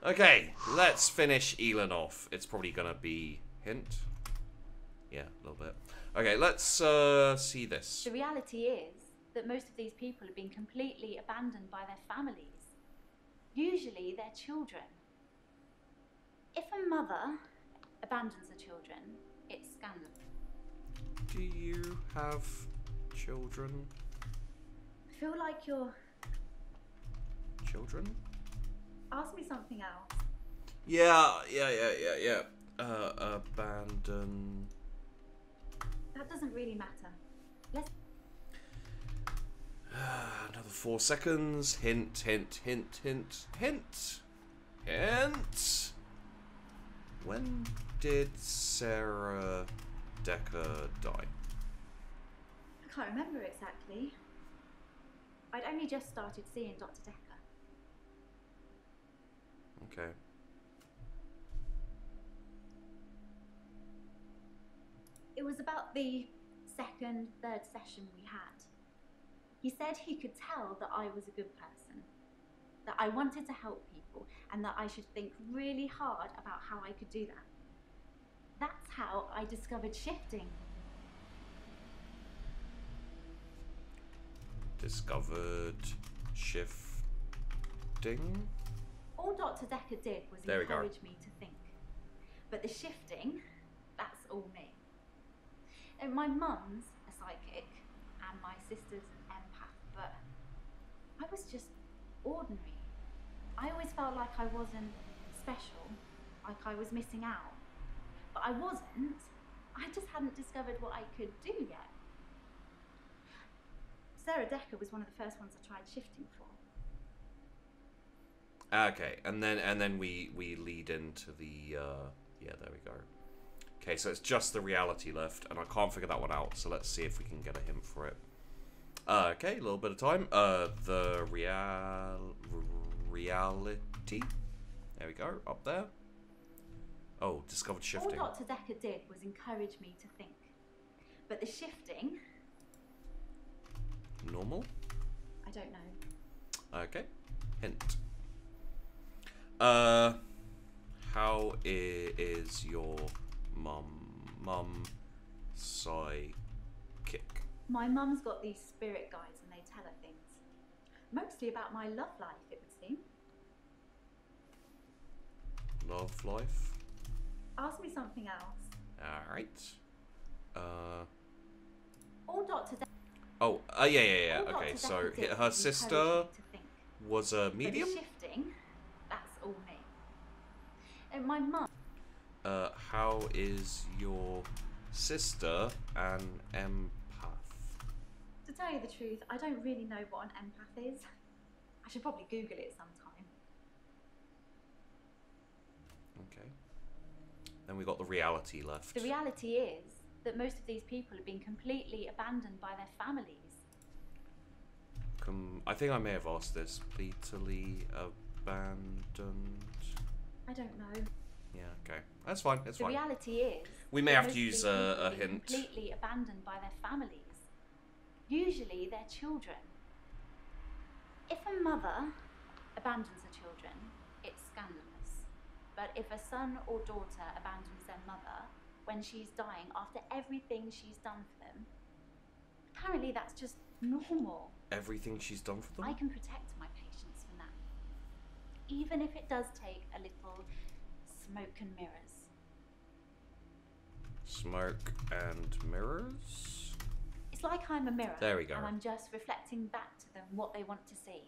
Okay, let's finish Elon off. It's probably gonna be hint. Yeah, a little bit. Okay, let's see this. The reality is that most of these people have been completely abandoned by their families, usually their children. If a mother abandons her children, it's scandalous. Do you have children? I feel like you're... Children? Ask me something else. Yeah. Abandon... That doesn't really matter. Let's... Another 4 seconds. Hint. When did Sarah Dekker die? I can't remember exactly. I'd only just started seeing Doctor Dekker. Okay. It was about the second, third session we had. He said he could tell that I was a good person, that I wanted to help people, and that I should think really hard about how I could do that. That's how I discovered shifting. Discovered shifting? All Dr. Dekker did was encourage me to think. But the shifting, that's all me. And my mum's a psychic, and my sister's an empath, but I was just ordinary. I always felt like I wasn't special, like I was missing out. But I wasn't. I just hadn't discovered what I could do yet. Sarah Dekker was one of the first ones I tried shifting for. Okay, and then we lead into the yeah, there we go. Okay, so it's just the reality left, and I can't figure that one out, so let's see if we can get a hint for it. Okay, a little bit of time. The reality. There we go, up there. Oh, discovered shifting. All Dr. Dekker did was encourage me to think. But the shifting... Normal? I don't know. Okay, hint. How is your mum psychic? My mum's got these spirit guides and they tell her things. Mostly about my love life, it would seem. Love life? Ask me something else. Alright. All Dr. Dekker... Oh, yeah. Okay, so her sister was a medium? But the shifting, that's all me. And my mum... how is your sister an empath? To tell you the truth, I don't really know what an empath is. I should probably Google it sometime. Okay. Then we got the reality left. The reality is that most of these people have been completely abandoned by their families. I think I may have asked this. Completely abandoned. I don't know. Yeah, okay. That's fine, it's fine. The reality is... We may have to use a hint. Completely abandoned by their families. Usually their children. If a mother abandons her children, it's scandalous. But if a son or daughter abandons their mother when she's dying after everything she's done for them, apparently that's just normal. Everything she's done for them? I can protect my patients from that. Even if it does take a little smoke and mirrors. Smoke and mirrors? It's like I'm a mirror. There we go. And I'm just reflecting back to them what they want to see.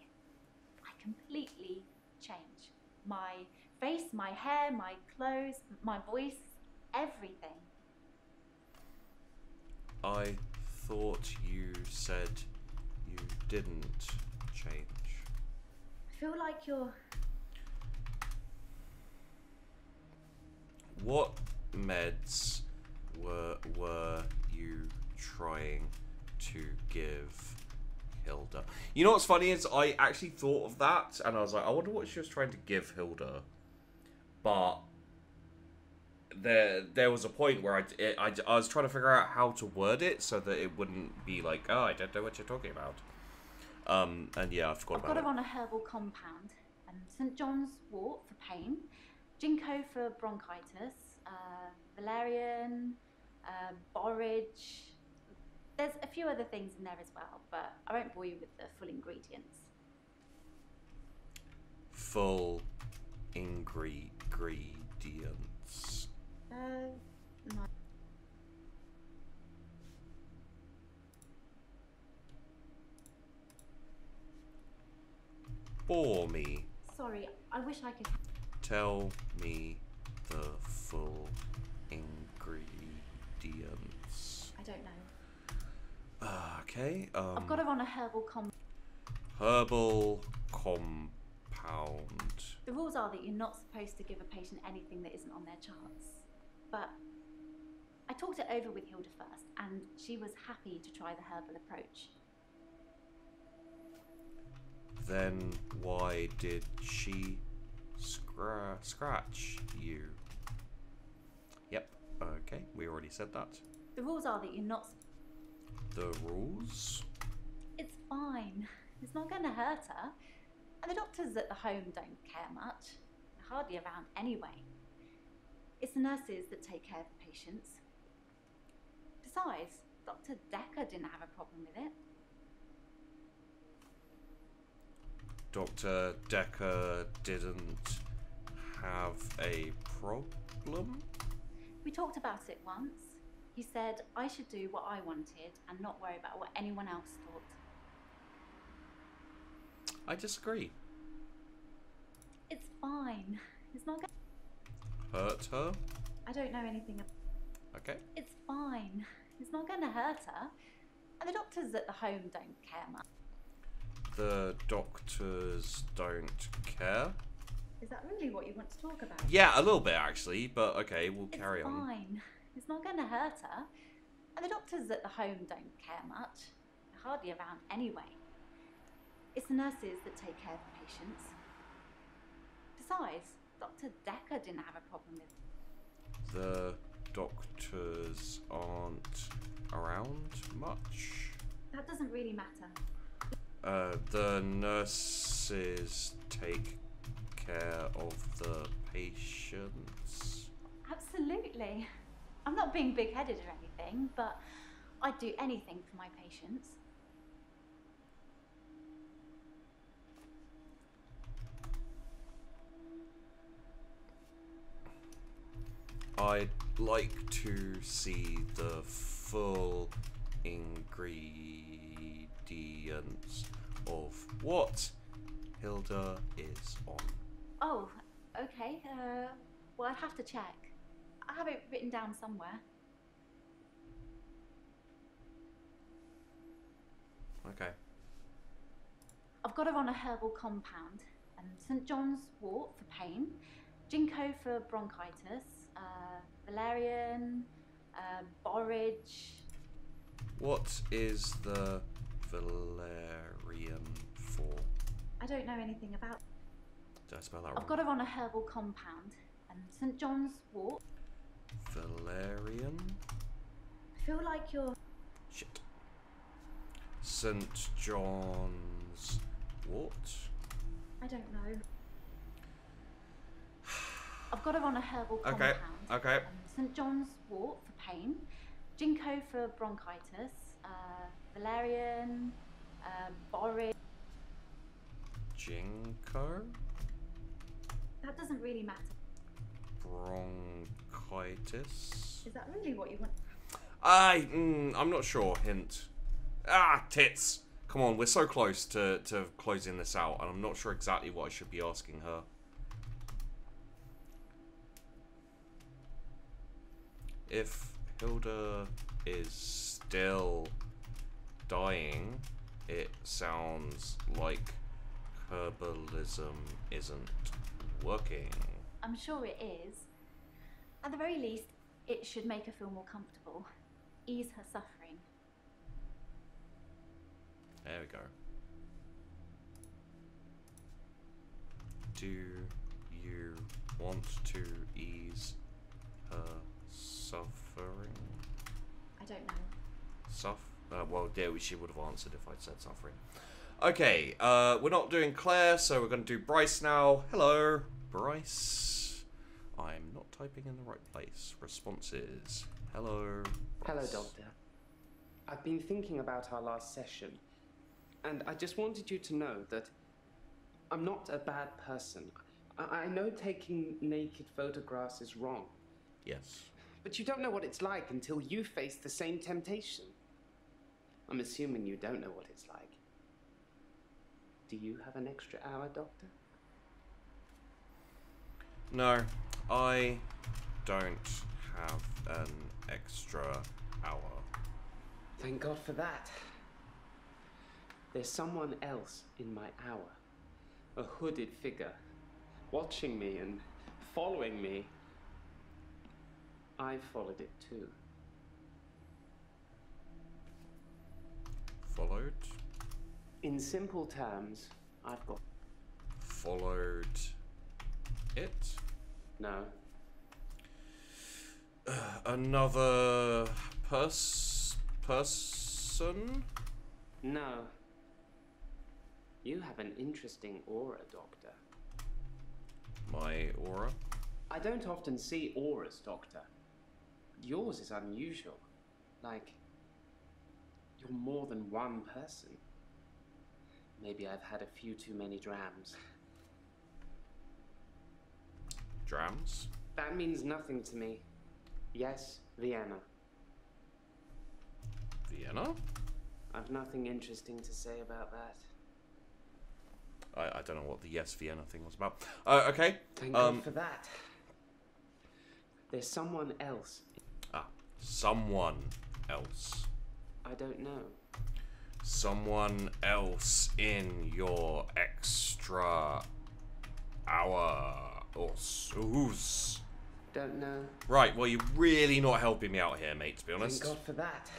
I completely change. My face, my hair, my clothes, my voice, everything. I thought you said you didn't change. I feel like you're... What meds were you trying to give Hilda? You know what's funny is I actually thought of that, and I was like, I wonder what she was trying to give Hilda. But there was a point where I was trying to figure out how to word it so that it wouldn't be like, oh, I don't know what you're talking about. And yeah, I forgot about it. I've got her on a herbal compound, and St John's wort for pain, ginkgo for bronchitis, valerian, borage. There's a few other things in there as well, but I won't bore you with the full ingredients. Full ingredients. No. Bore me. Sorry, I wish I could. Tell me the full ingredients. I don't know. Okay. I've got her on a herbal compound. Herbal compound. The rules are that you're not supposed to give a patient anything that isn't on their charts. But I talked it over with Hilda first, and she was happy to try the herbal approach. Then why did she scratch you? Yep. Okay, we already said that. The rules are that you're not. The rules? It's fine. It's not going to hurt her. And the doctors at the home don't care much. They're hardly around anyway. It's the nurses that take care of the patients. Besides, Dr. Dekker didn't have a problem with it. Dr. Dekker didn't have a problem? We talked about it once. He said I should do what I wanted and not worry about what anyone else thought. I disagree. It's fine. It's not going to hurt her? I don't know anything about. Okay. It's fine. It's not going to hurt her. And the doctors at the home don't care much. The doctors don't care? Is that really what you want to talk about? Yeah, a little bit actually, but okay, we'll carry on. It's fine. It's not going to hurt her. And the doctors at the home don't care much. They're hardly around anyway. It's the nurses that take care of the patients. Besides, Dr. Dekker didn't have a problem with it. The doctors aren't around much? That doesn't really matter. The nurses take care of the patients? Absolutely. I'm not being big-headed or anything, but I'd do anything for my patients. I'd like to see the full ingredients of what Hilda is on. Oh, okay. Well, I'd have to check. I have it written down somewhere. Okay. I've got her on a herbal compound. St John's wort for pain, ginkgo for bronchitis, valerian, borage. What is the valerian for? I don't know anything about. Did I spell that wrong? I've got her on a herbal compound. St John's wort. Valerian? I feel like you're. Shit. St John's wort? I don't know. I've got her on a herbal compound. Okay. St John's wort for pain, ginkgo for bronchitis, valerian, borage. Ginkgo? That doesn't really matter. Bronchitis? Is that really what you want? I'm not sure. Hint. Tits. Come on, we're so close to closing this out, and I'm not sure exactly what I should be asking her. If Hilda is still dying, it sounds like herbalism isn't working. I'm sure it is. At the very least, it should make her feel more comfortable, ease her suffering. There we go. Do you want to ease her suffering? I don't know. Well, yeah, she would have answered if I'd said suffering. Okay, we're not doing Claire, so we're going to do Bryce now. Hello, Bryce. I'm not typing in the right place. Responses. Hello, Bryce. Hello, Doctor. I've been thinking about our last session, and I just wanted you to know that I'm not a bad person. I know taking naked photographs is wrong. Yes. But you don't know what it's like until you face the same temptation. I'm assuming you don't know what it's like. Do you have an extra hour, Doctor? No, I don't have an extra hour. Thank God for that. There's someone else in my hour. A hooded figure, watching me and following me. I followed it too. Followed? In simple terms, I've got... Followed it? No. Another person? No. You have an interesting aura, Doctor. My aura? I don't often see auras, Doctor. Yours is unusual. Like, you're more than one person. Maybe I've had a few too many drams. Drams? That means nothing to me. Yes, Vienna. Vienna? I've nothing interesting to say about that. I don't know what the Yes Vienna thing was about. Okay. Thank God for that. There's someone else. Ah, someone else. I don't know. Someone else in your extra hour or who's? Don't know. Right, well, you're really not helping me out here, mate, to be honest. Thank God for that.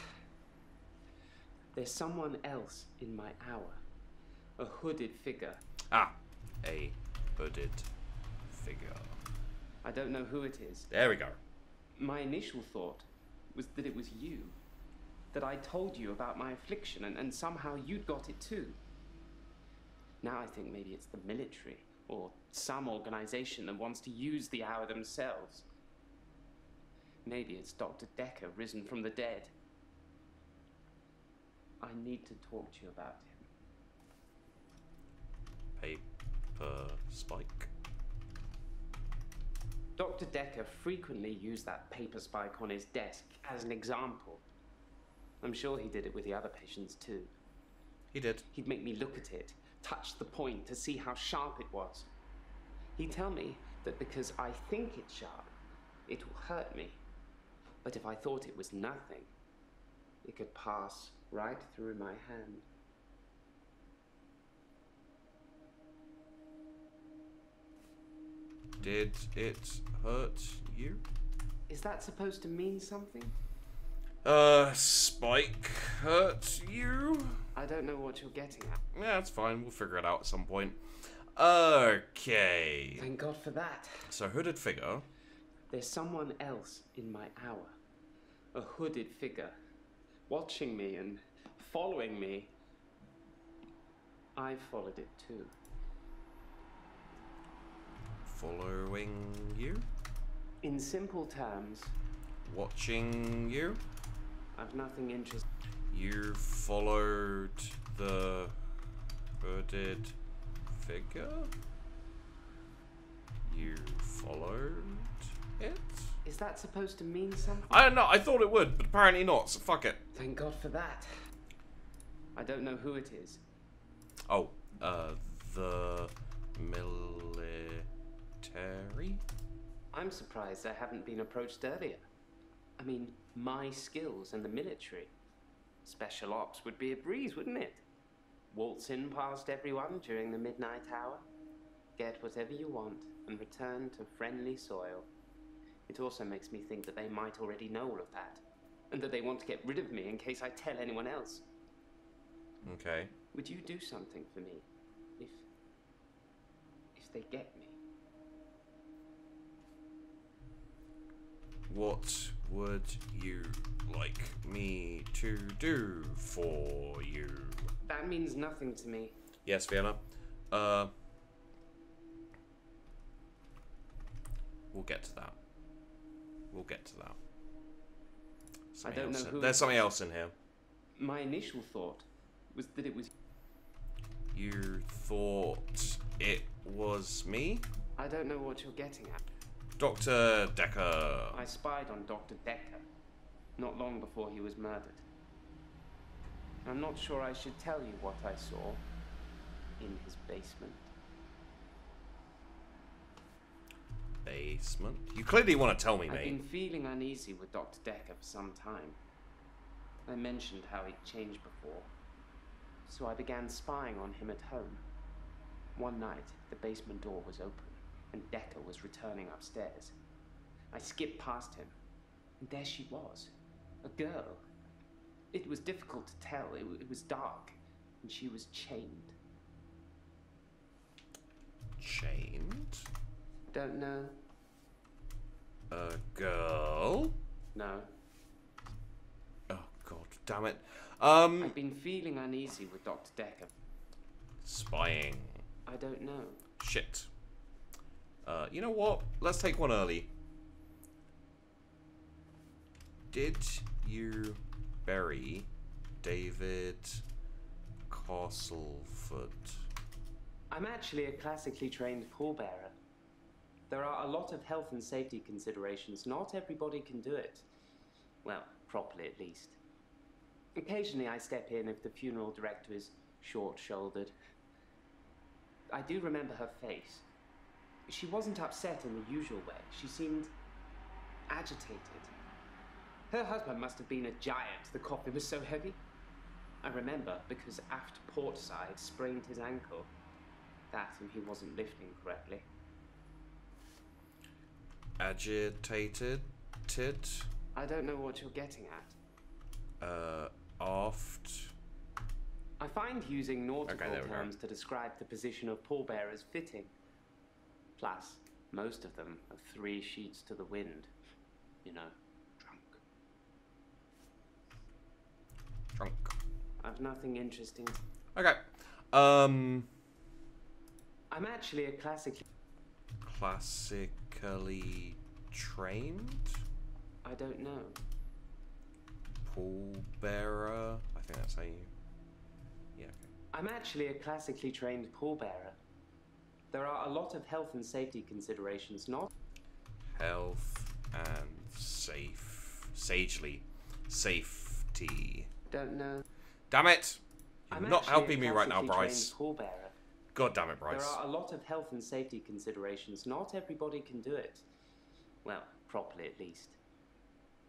There's someone else in my hour. A hooded figure. Ah, a hooded figure. I don't know who it is. There we go. My initial thought was that it was you. That I told you about my affliction and somehow you'd got it too. Now I think maybe it's the military or some organization that wants to use the hour themselves. Maybe it's Dr. Dekker risen from the dead. I need to talk to you about him. Paper spike. Dr. Dekker frequently used that paper spike on his desk as an example. I'm sure he did it with the other patients too. He did. He'd make me look at it, touch the point to see how sharp it was. He'd tell me that because I think it's sharp, it will hurt me. But if I thought it was nothing, it could pass right through my hand. Did it hurt you? Is that supposed to mean something? Spike hurt you? I don't know what you're getting at. Yeah, that's fine. We'll figure it out at some point. Okay. Thank God for that. So, hooded figure. There's someone else in my hour. A hooded figure. Watching me and following me. I followed it too. Following you? In simple terms, Watching you? I've nothing interesting. You followed the hooded figure? You followed it? Is that supposed to mean something? I don't know. I thought it would, but apparently not, so fuck it. Thank God for that. I don't know who it is. Oh, the military? I'm surprised I haven't been approached earlier. I mean, my skills in the military. Special ops would be a breeze, wouldn't it? Waltz in past everyone during the midnight hour, get whatever you want, and return to friendly soil. It also makes me think that they might already know all of that, and that they want to get rid of me in case I tell anyone else. Okay. Would you do something for me if they get me? What would you like me to do for you? That means nothing to me. Yes, Vienna. We'll get to that. We'll get to that. I don't know who. There's something else in here. My initial thought was that it was. You thought it was me? I don't know what you're getting at. Doctor Dekker. I spied on Doctor Dekker not long before he was murdered. I'm not sure I should tell you what I saw in his basement. Basement? You clearly want to tell me, I've mate. been feeling uneasy with Dr. Dekker for some time. I mentioned how he'd changed before, so I began spying on him at home. One night, the basement door was open, and Dekker was returning upstairs. I skipped past him, and there she was, a girl. It was difficult to tell. It was dark, and she was chained. Chained? Don't know. A girl? No. Oh, God damn it. I've been feeling uneasy with Dr. Dekker. Spying. I don't know. Shit. You know what? Let's take one early. Did you bury David Castleford? I'm actually a classically trained pallbearer. There are a lot of health and safety considerations. Not everybody can do it. Well, properly at least. Occasionally I step in if the funeral director is short-shouldered. I do remember her face. She wasn't upset in the usual way. She seemed agitated. Her husband must have been a giant. The coffin was so heavy. I remember because aft port side sprained his ankle. That and he wasn't lifting correctly. Agitated? I don't know what you're getting at. Aft. I find using nautical Okay, terms to describe the position of pallbearers fitting. Plus, most of them are 3 sheets to the wind. You know, Drunk. I've nothing interesting. Okay. I'm actually a classically trained? I don't know. Pallbearer? I think that's how you... Yeah, okay. I'm actually a classically trained pallbearer. There are a lot of health and safety considerations, not... Health and sagely. Safety. Don't know. Damn it! You're I'm not actually helping a me right now, classically Bryce. trained pallbearer. God damn it, Bryce. There are a lot of health and safety considerations. Not everybody can do it. Well, properly at least.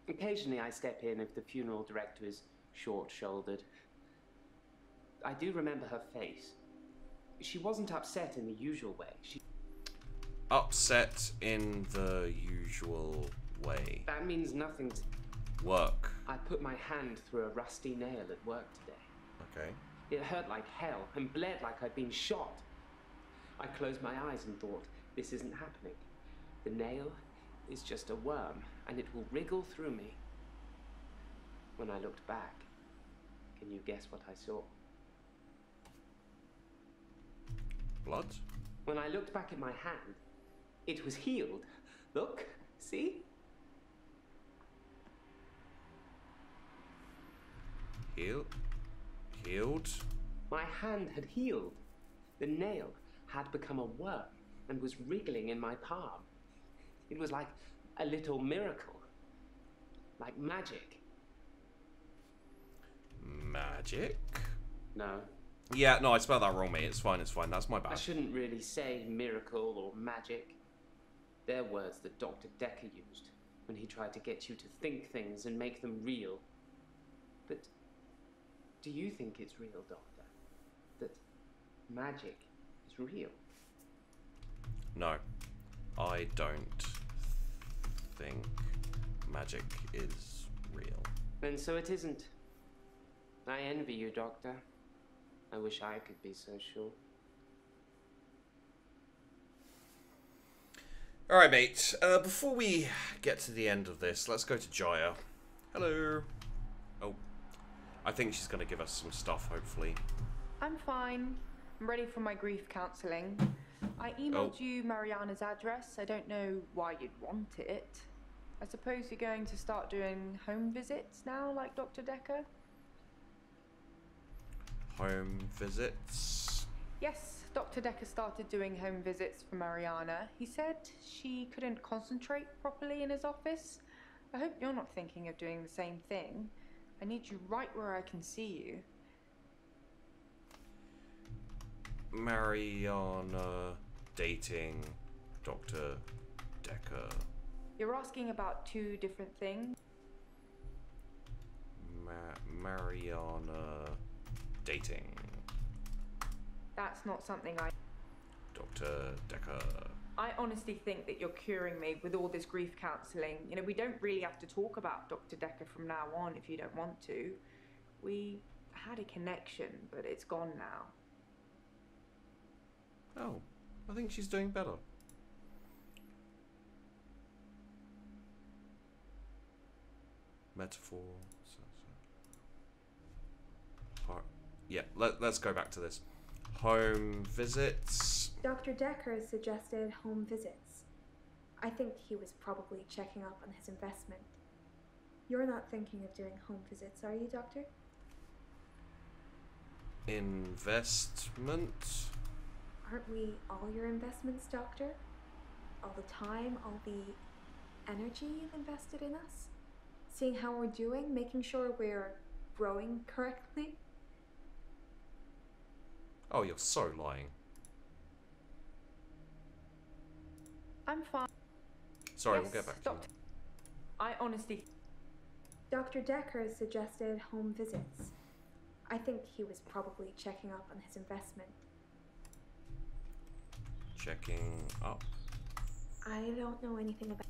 Occasionally I step in if the funeral director is short-shouldered. I do remember her face. She wasn't upset in the usual way. She... Upset in the usual way. That means nothing to... Work. I put my hand through a rusty nail at work today. Okay. It hurt like hell and bled like I'd been shot. I closed my eyes and thought, this isn't happening. The nail is just a worm, and it will wriggle through me. When I looked back, can you guess what I saw? Blood? When I looked back at my hand, it was healed. Look, see? Healed? My hand had healed. The nail had become a worm and was wriggling in my palm. It was like a little miracle. Like magic. Magic? No. Yeah, no, I spelled that wrong, mate. It's fine. That's my I bad. shouldn't really say miracle or magic. They're words that Dr. Dekker used when he tried to get you to think things and make them real. But do you think it's real, Doctor? That magic is real? No, I don't think magic is real. And so it isn't. I envy you, Doctor. I wish I could be so sure. Alright, mate. Before we get to the end of this, let's go to Jaya. Hello. Oh. I think she's going to give us some stuff, hopefully. I'm fine. I'm ready for my grief counselling. I emailed you Mariana's address. I don't know why you'd want it. I suppose you're going to start doing home visits now, like Dr. Dekker? Home visits? Yes, Dr. Dekker started doing home visits for Mariana. He said she couldn't concentrate properly in his office. I hope you're not thinking of doing the same thing. I need you right where I can see you. Mariana dating Dr. Dekker. You're asking about two different things. Mariana dating That's not something I... Dr. Dekker. I honestly think that you're curing me with all this grief counselling. You know, we don't really have to talk about Dr. Dekker from now on if you don't want to. We had a connection, but it's gone now. Oh, I think she's doing better. Metaphor. Yeah, let's go back to this. Home visits. Dr. Dekker suggested home visits. I think he was probably checking up on his investment. You're not thinking of doing home visits, are you, Doctor? Investment? Aren't we all your investments, Doctor? All the time, all the energy you've invested in us? Seeing how we're doing, making sure we're growing correctly? Oh, you're so lying. I'm fine. Sorry, Yes, we'll get back to that. I honestly... Dr. Dekker suggested home visits. I think he was probably checking up on his investment. Checking up. I don't know anything about...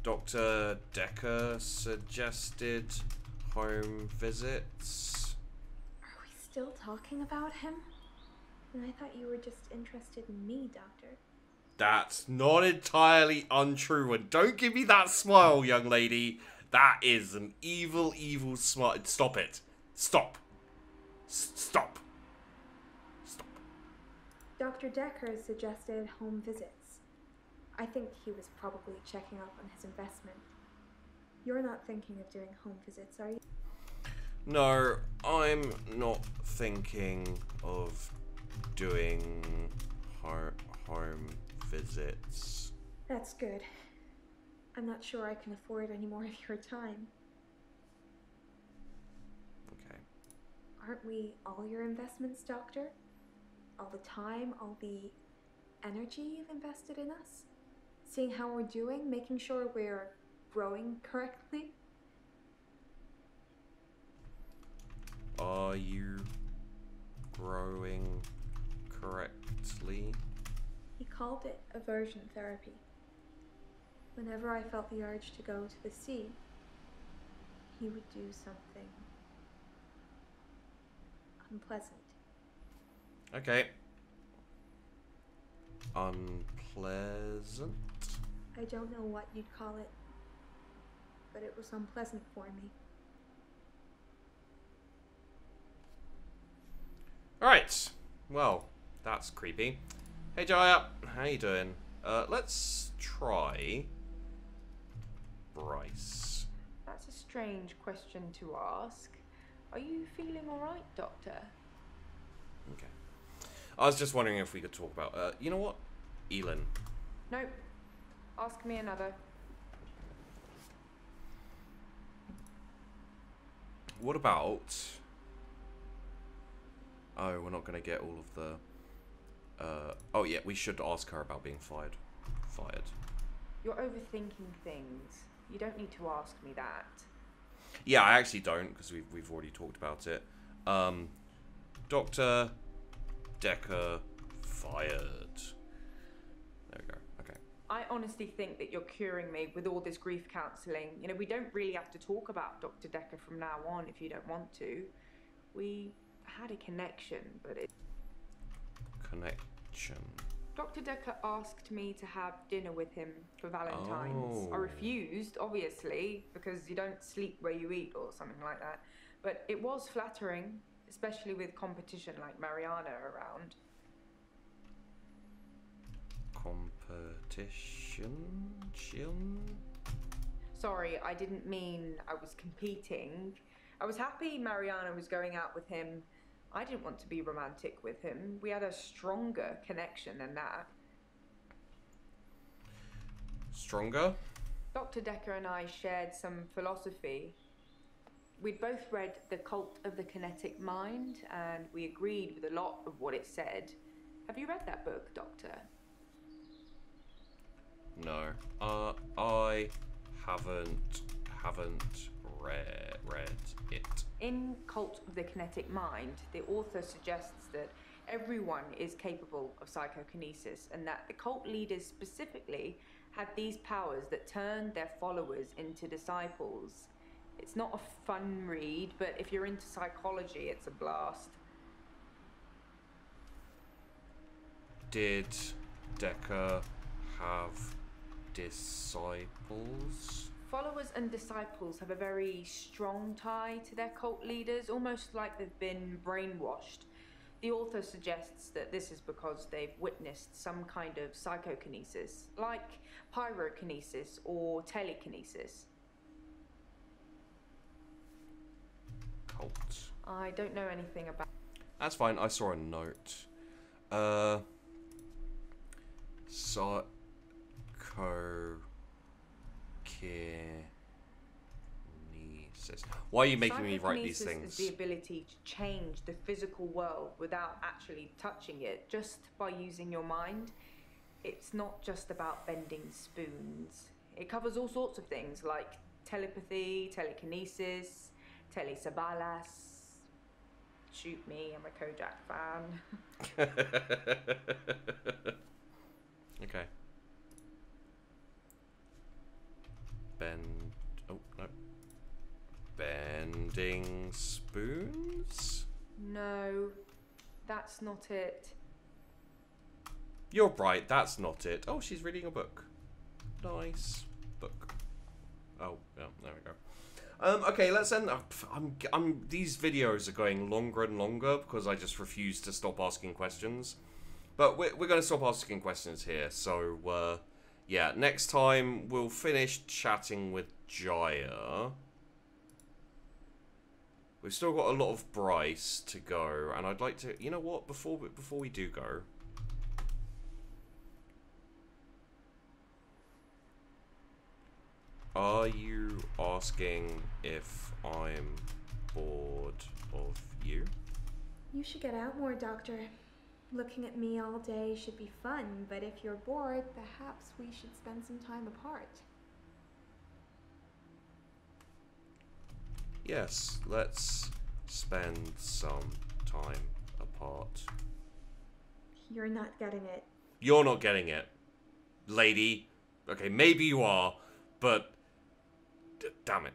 Dr. Dekker suggested home visits. Are we still talking about him? And I thought you were just interested in me, Doctor. That's not entirely untrue, and don't give me that smile, young lady. That is an evil, evil smile. Stop it. Stop. Stop. Stop. Dr. Dekker suggested home visits. I think he was probably checking up on his investment. You're not thinking of doing home visits, are you? No, I'm not thinking of doing home visits. That's good. I'm not sure I can afford any more of your time. Okay. Aren't we all your investments, Doctor? All the time, all the energy you've invested in us? Seeing how we're doing, making sure we're growing correctly? Are you growing correctly? He called it aversion therapy. Whenever I felt the urge to go to the sea, he would do something unpleasant. Okay. Unpleasant? I don't know what you'd call it, but it was unpleasant for me. Alright. Well, that's creepy. Hey Jaya, how you doing? Let's try Bryce. That's a strange question to ask. Are you feeling alright, Doctor? Okay. I was just wondering if we could talk about, you know what? Elin. Nope. Ask me another. What about... Oh, we're not going to get all of the... Oh yeah, we should ask her about being fired. You're overthinking things. You don't need to ask me that. Yeah, I actually don't, because we've already talked about it. Dr. Dekker fired. There we go. Okay. I honestly think that you're curing me with all this grief counselling. You know, we don't really have to talk about Dr. Dekker from now on if you don't want to. We had a connection, but it... Connection. Dr. Dekker asked me to have dinner with him for Valentine's. Oh. I refused, obviously, because you don't sleep where you eat or something like that. But it was flattering, especially with competition like Mariana around. Competition? Sorry, I didn't mean I was competing. I was happy Mariana was going out with him. I didn't want to be romantic with him. We had a stronger connection than that. Stronger? Dr. Dekker and I shared some philosophy. We'd both read The Cult of the Kinetic Mind, and we agreed with a lot of what it said. Have you read that book, Doctor? No. I haven't read it. In Cult of the Kinetic Mind, the author suggests that everyone is capable of psychokinesis, and that the cult leaders specifically had these powers that turned their followers into disciples. It's not a fun read, but if you're into psychology, it's a blast. Did Dekker have disciples? Followers and disciples have a very strong tie to their cult leaders, almost like they've been brainwashed. The author suggests that this is because they've witnessed some kind of psychokinesis, like pyrokinesis or telekinesis. Cult. I don't know anything about... That's fine, I saw a note. Psychokinesis. Why are you making me write these things? Psychokinesis is the ability to change the physical world without actually touching it, just by using your mind. It's not just about bending spoons. It covers all sorts of things like telepathy, telekinesis, telesabalas. Shoot me, I'm a Kojak fan. Okay. Oh, no. Bending spoons? No, that's not it. You're right, that's not it. Oh, she's reading a book. Nice book. Oh, yeah, there we go. Okay, let's end up. These videos are going longer and longer because I just refuse to stop asking questions. But we're going to stop asking questions here. So, yeah, next time we'll finish chatting with Jaya. We've still got a lot of Bryce to go, and I'd like to. You know what? Before we do go. Are you asking if I'm bored of you? You should get out more, Doctor. Looking at me all day should be fun, but if you're bored, perhaps we should spend some time apart. Yes, let's spend some time apart. You're not getting it. You're not getting it, lady. Okay, maybe you are, but damn it.